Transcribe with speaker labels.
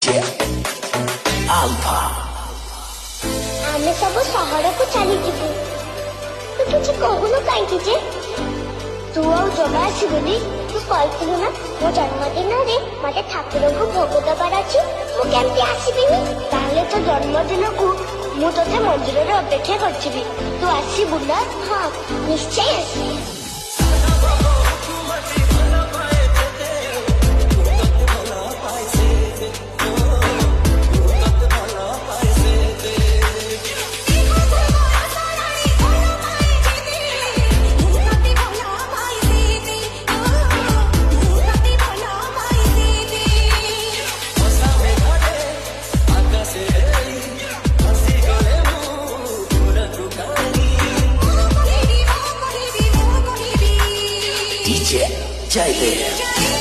Speaker 1: Alpha
Speaker 2: ଆମେ ସବୁ ସହରକୁ ଚାଲିଯିବୁ। ତୁ କିଛି କହୁନୁ କାହିଁକି ଯେ? ତୁ ଆଉ ଜମା ଆସିବୁନି? ତୁ କହିଥିଲୁ ନା ମୋ ଜନ୍ମଦିନରେ ମତେ ଠାକୁରଙ୍କୁ ଭୋଗ ଦବାର ଅଛି, ମୁଁ କେମିତି ଆସିବିନି? ତାହେଲେ ତୋ ଜନ୍ମଦିନକୁ ମୁଁ ତୋତେ ମନ୍ଦିରରେ ଅପେକ୍ଷା କରିଥିବି। ତୁ ଆସିବୁ ନା? ହଁ, ନିଶ୍ଚୟ ଆସିବି।
Speaker 1: DJ Jai Dev